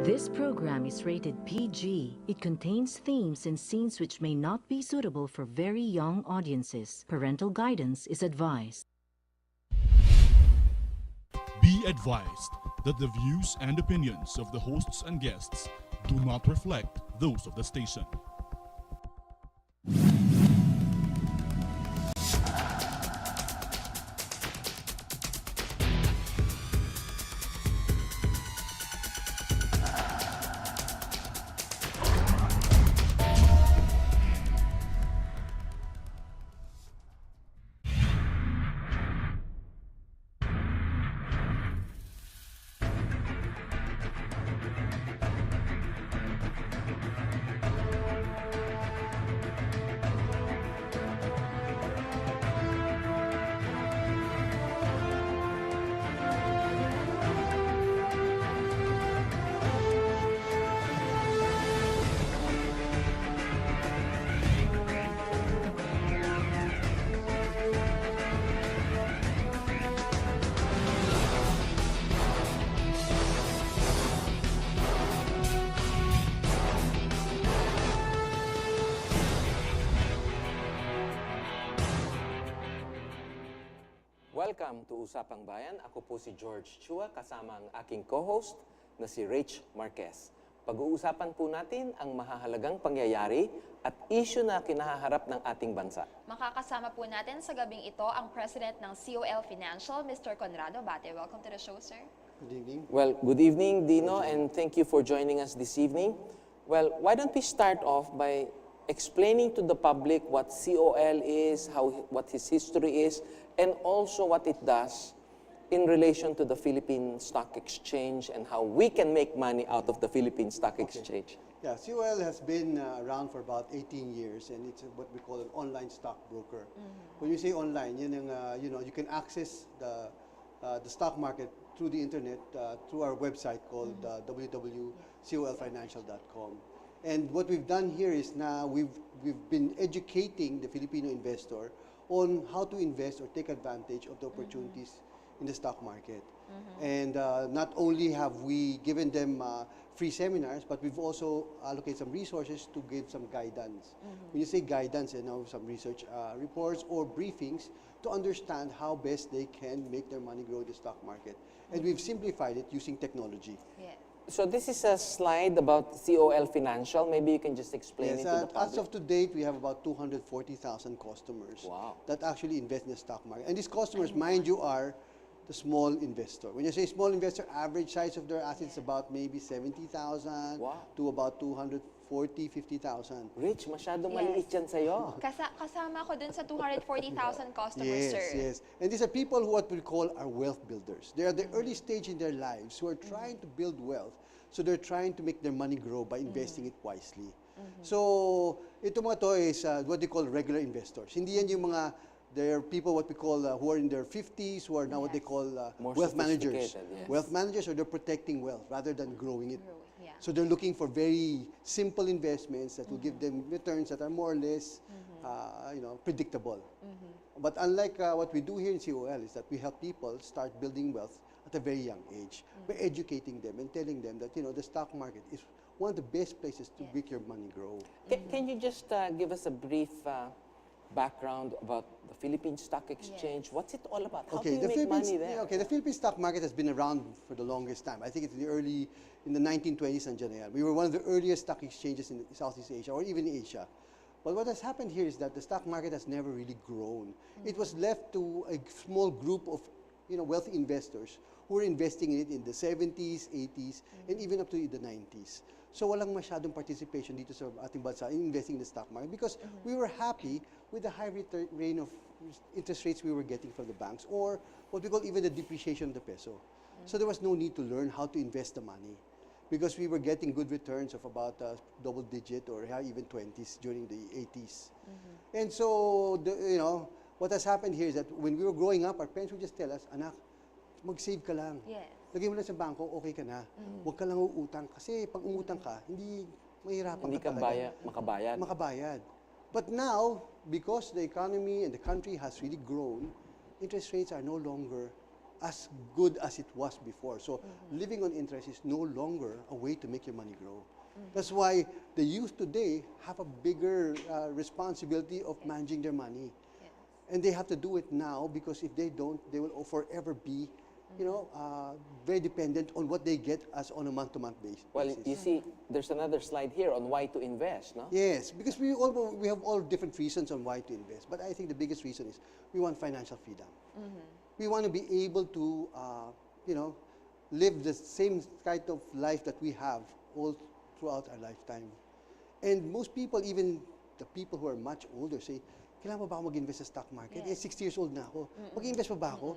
This program is rated PG. It contains themes and scenes which may not be suitable for very young audiences. Parental guidance is advised. Be advised that the views and opinions of the hosts and guests do not reflect those of the station. Welcome to Usapang Bayan. Ako po si George Chua, kasama ang aking co-host na si Rach Marquez. Pag-uusapan po natin ang mahahalagang pangyayari at issue na kinaharap ng ating bansa. Makakasama po natin sa gabing ito ang President ng COL Financial, Mr. Conrado Bate. Welcome to the show, sir. Good evening. Well, good evening, Dino, and thank you for joining us this evening. Well, why don't we start off by explaining to the public what COL is, what his history is, and also what it does in relation to the Philippine Stock Exchange and how we can make money out of the Philippine Stock Exchange. Yeah, COL has been around for about 18 years, and it's what we call an online stockbroker. When you say online, you can access the stock market through the internet through our website called www.colfinancial.com. And what we've done here is now we've been educating the Filipino investor on how to invest or take advantage of the opportunities in the stock market. And not only have we given them free seminars, but we've also allocated some resources to give some guidance. When you say guidance, some research reports or briefings to understand how best they can make their money grow in the stock market. And we've simplified it using technology. Yeah. So this is a slide about COL Financial. Maybe you can just explain it to the public. As of to date, we have about 240,000 customers that actually invest in the stock market. And these customers, mind you, are the small investor. When you say small investor, average size of their assets is about maybe 70,000 to about 240,000-50,000. Rich, masyado maliit yan sa'yo. Kasama ko dun sa 240,000 customers, sir. Yes. And these are people who what we call are wealth builders. They are the early stage in their lives who are trying to build wealth. So they're trying to make their money grow by investing it wisely. So ito mga to is what they call regular investors. Hindi yan yung mga, they're people what we call who are in their 50s, who are now what they call wealth managers. Yes. Wealth managers, or they're protecting wealth rather than growing it. Yeah. So they're looking for very simple investments that will give them returns that are more or less, predictable. But unlike what we do here in COL is that we help people start building wealth at a very young age. We're educating them and telling them that the stock market is one of the best places to make your money grow. Can you just give us a brief background about the Philippine Stock Exchange? What's it all about? How do you make money there? The Philippine stock market has been around for the longest time. I think it's in the 1920s and Janayal. We were one of the earliest stock exchanges in Southeast Asia or even Asia. But what has happened here is that the stock market has never really grown. It was left to a small group of wealthy investors who were investing in it in the 70s, 80s, and even up to the 90s. So walang masyadong participation dito sa ating bansa in investing in the stock market because we were happy with the high rate of interest rates we were getting from the banks, or what we call even the depreciation of the peso. So there was no need to learn how to invest the money because we were getting good returns of about double digit or even 20s during the 80s. And so, what has happened here is that when we were growing up, our parents would just tell us, anak, mag-save ka lang. Yes. Lagay mo lang sa bangko, okay ka na. Huwag ka lang uutang kasi pag umutang ka, hindi mahirapan Hindi ka makabayad. Makabayad. But now, because the economy and the country has really grown, interest rates are no longer as good as it was before. So living on interest is no longer a way to make your money grow. That's why the youth today have a bigger responsibility of managing their money. Yes. And they have to do it now, because if they don't, they will forever be, very dependent on what they get as on a month-to-month basis. Well, you see, there's another slide here on why to invest, no? Yes, because we have all different reasons on why to invest. But I think the biggest reason is we want financial freedom. We want to be able to, live the same kind of life that we have all throughout our lifetime. And most people, even the people who are much older, say, kailangan ba ako mag-invest sa stock market? Yes. 60 years old na ako. Mag-invest pa ba ako?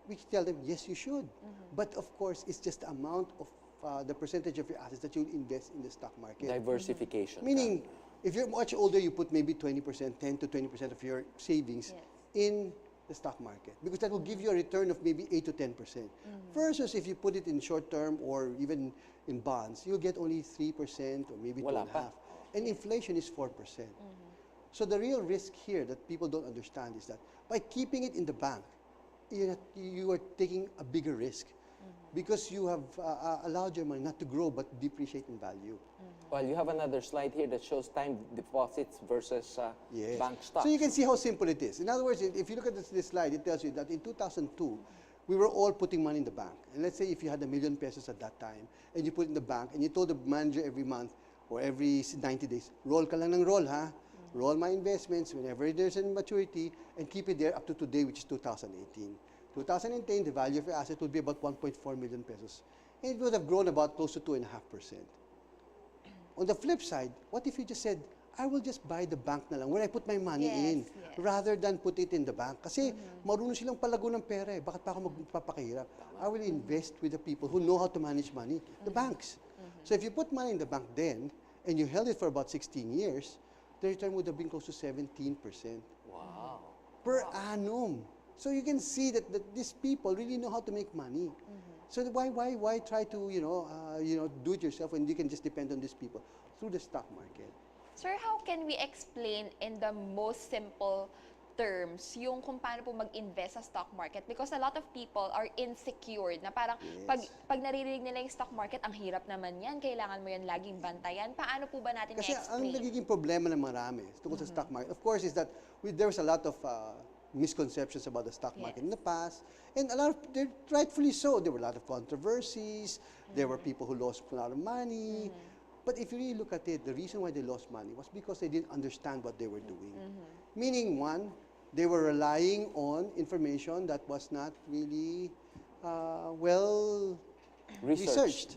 We tell them, yes, you should. But of course, it's just the amount of the percentage of your assets that you'll invest in the stock market. Diversification. Meaning, if you're much older, you put maybe 20%, 10 to 20% of your savings in the stock market, because that will give you a return of maybe 8 to 10%. Versus if you put it in short term or even in bonds, you'll get only 3% or maybe Wala 2.5%. pa. And inflation is 4%. So the real risk here that people don't understand is that by keeping it in the bank, you are taking a bigger risk, because you have allowed your money not to grow but depreciate in value. Well, you have another slide here that shows time deposits versus Yes. bank stocks. So you can see how simple it is. In other words, if you look at this slide, it tells you that in 2002, we were all putting money in the bank. And let's say if you had ₱1 million at that time, and you put it in the bank, and you told the manager every month or every 90 days, roll ka lang ng roll, ha? Roll my investments whenever there's a maturity, and keep it there up to today, which is 2018. 2010, the value of your asset would be about ₱1.4 million. And it would have grown about close to 2.5%. On the flip side, what if you just said, I will just buy the bank na lang, where I put my money in, rather than put it in the bank. Kasi marunong silang palago ng pera eh. Bakit pa ako magpapakahirap? I will invest with the people who know how to manage money, the banks. So if you put money in the bank then, and you held it for about 16 years, the return would have been close to 17%. Wow. Per annum. So you can see that these people really know how to make money. So why try to do it yourself when you can just depend on these people through the stock market? Sir, how can we explain in the most simple terms yung kung paano po mag-invest sa stock market? Because a lot of people are insecure na parang pag naririnig nila yung stock market, ang hirap naman yan, kailangan mo yan laging bantayan. Paano po ba natin Kasi ang i-explain? nagiging problema ng marami tungkol sa stock market, of course, is that there was a lot of misconceptions about the stock market in the past, and rightfully so. There were a lot of controversies. There were people who lost a lot of money. But if you really look at it, the reason why they lost money was because they didn't understand what they were doing. Meaning, one, they were relying on information that was not really well researched.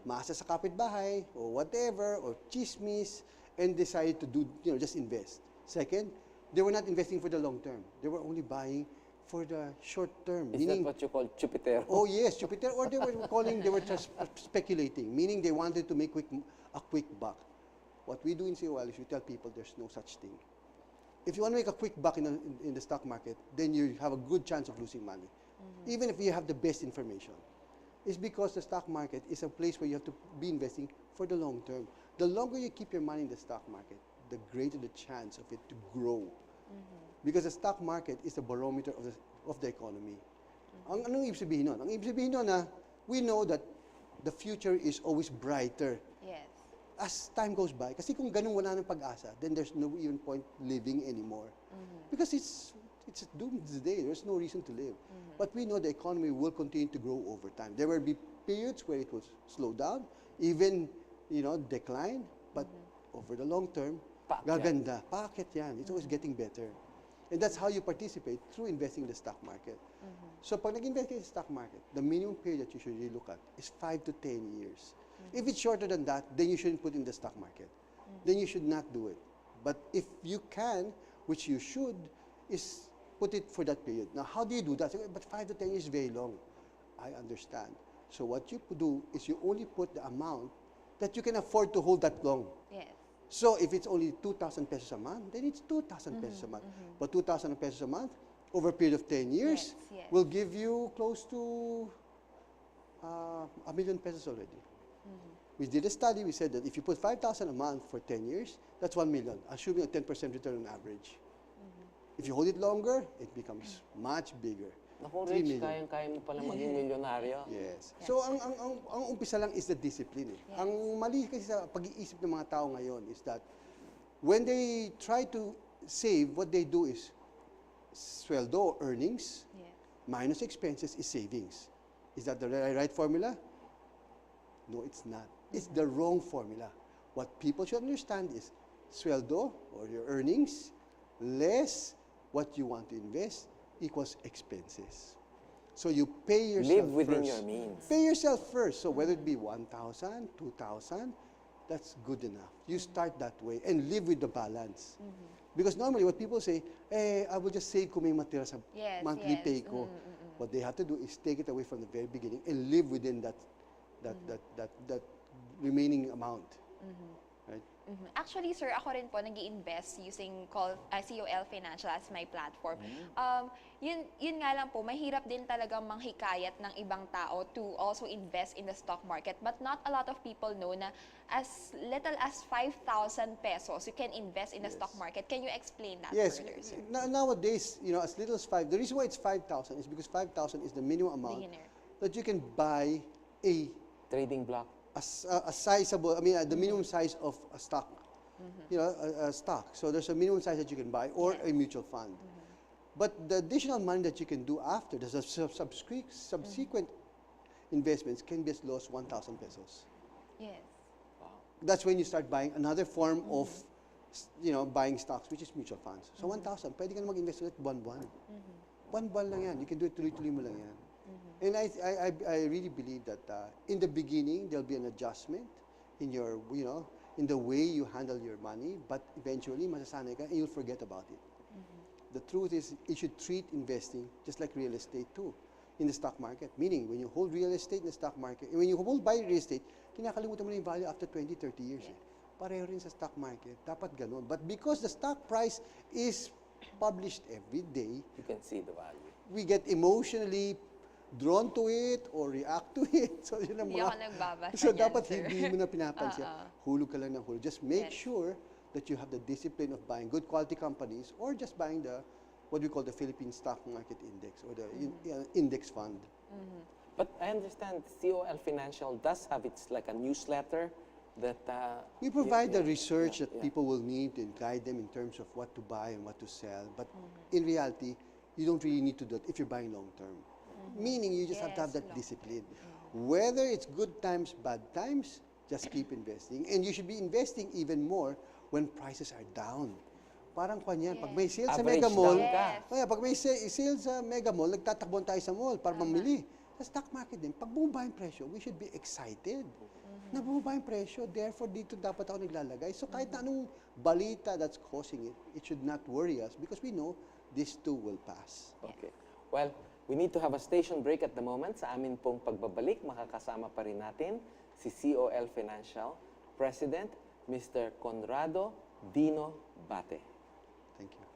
Masa sa kapitbahay or whatever, or chismis, and decided to do, just invest. Second, they were not investing for the long term. They were only buying for the short term. Is that what you call Jupiter? Oh yes, Jupiter. Or they were just speculating, meaning they wanted to make a quick buck. What we do in COL is we tell people there's no such thing. If you want to make a quick buck in the stock market, then you have a good chance of losing money, even if you have the best information. It's because the stock market is a place where you have to be investing for the long term. The longer you keep your money in the stock market, the greater the chance of it to grow. Because the stock market is a barometer of the economy. Anong ibig sabihin nun? Ang ibig sabihin nun na we know that the future is always brighter Yes. as time goes by. Kasi kung ganun wala ng pag-asa, then there's no even point living anymore. Because it's doomsday. There's no reason to live. But we know the economy will continue to grow over time. There will be periods where it will slow down, even decline, but over the long term, gaganda. Paakyat yan. It's always getting better. And that's how you participate, through investing in the stock market. So pag nag-invest kayo sa stock market, the minimum period that you should really look at is 5 to 10 years. If it's shorter than that, then you shouldn't put in the stock market. Then you should not do it. But if you can, which you should, is put it for that period. Now, how do you do that? But 5 to 10 years is very long. I understand. So what you do is you only put the amount that you can afford to hold that long. Yes. So if it's only 2,000 pesos a month, then it's 2,000 pesos a month. But 2,000 pesos a month over a period of 10 years will give you close to ₱1 million already. We did a study. We said that if you put 5,000 a month for 10 years, that's 1 million, assuming a 10% return on average. If you hold it longer, it becomes much bigger. Naku, 3 Rich, million. kayang-kaya mo pala maging milyonaryo. Yes. So, ang umpisa lang is the discipline. Eh. Yes. Ang mali kasi sa pag-iisip ng mga tao ngayon is that when they try to save, what they do is sweldo, earnings, Yes. minus expenses is savings. Is that the right formula? No, it's not. It's the wrong formula. What people should understand is sweldo or your earnings less what you want to invest equals expenses. So you pay yourself Live within first. your means. Pay yourself first. So whether it be 1,000, 2,000, that's good enough. You start that way and live with the balance. Because normally what people say, I will just save kung may matira sa Yes, monthly yes. pay ko. What they have to do is take it away from the very beginning and live within that remaining amount. Right? Actually, sir, ako rin po nag-i-invest using COL Financial as my platform. Yun nga lang po, mahirap din talagang manghikayat ng ibang tao to also invest in the stock market. But not a lot of people know na as little as 5,000 pesos you can invest in the stock market. Can you explain that Yes. further, sir? Nowadays, as little as 5. The reason why it's 5,000 is because 5,000 is the minimum amount Beginner. that you can buy a Trading block. a sizable, the minimum size of a stock, a stock. So there's a minimum size that you can buy or a mutual fund. But the additional money that you can do after, the subsequent investments can be as low as 1,000 pesos. Yes. That's when you start buying another form of, buying stocks, which is mutual funds. So 1,000, pwede ka na mag-invest ulit buwan-buwan. Buwan-buwan lang yan. You can do it tuloy-tuloy mo lang yan. And I really believe that in the beginning, there'll be an adjustment in your, in the way you handle your money, but eventually, masasanay ka and you'll forget about it. The truth is, you should treat investing just like real estate too, in the stock market. Meaning, when you hold real estate in the stock market, when you buy real estate, kinakalimutan mo na yung value after 20, 30 years. Eh. Pareho rin sa stock market. Dapat ganun. But because the stock price is published every day, You can see the value. we get emotionally drawn to it or react to it. So, yun ang Hindi mga... ako nagbabasa So, niyan, dapat sir. hindi mo na pinapansin. Hulog ka lang ng hulog. Just make Yes. sure that you have the discipline of buying good quality companies or just buying what we call the Philippine Stock Market Index or the index fund. But I understand COL Financial does have its like a newsletter that We provide the yeah, research that yeah. people will need to guide them in terms of what to buy and what to sell. But in reality, you don't really need to do that if you're buying long term. Meaning you just have to have Yes, that long discipline. Whether it's good times, bad times, just keep investing. And you should be investing even more when prices are down. Parang kanyan, pag may sale sa Average Mega Mall, down ka. kaya pag may sale sa Mega Mall, nagtatakbon tayo sa mall para mamili. Sa stock market din, pag bumaba yung presyo, we should be excited. Na bumaba yung presyo, therefore dito dapat ako naglalagay. So kahit na anong balita that's causing it, it should not worry us because we know this too will pass. Okay. Well, we need to have a station break at the moment. Sa amin pong pagbabalik, makakasama pa rin natin si COL Financial President, Mr. Conrado Dino Bate. Thank you.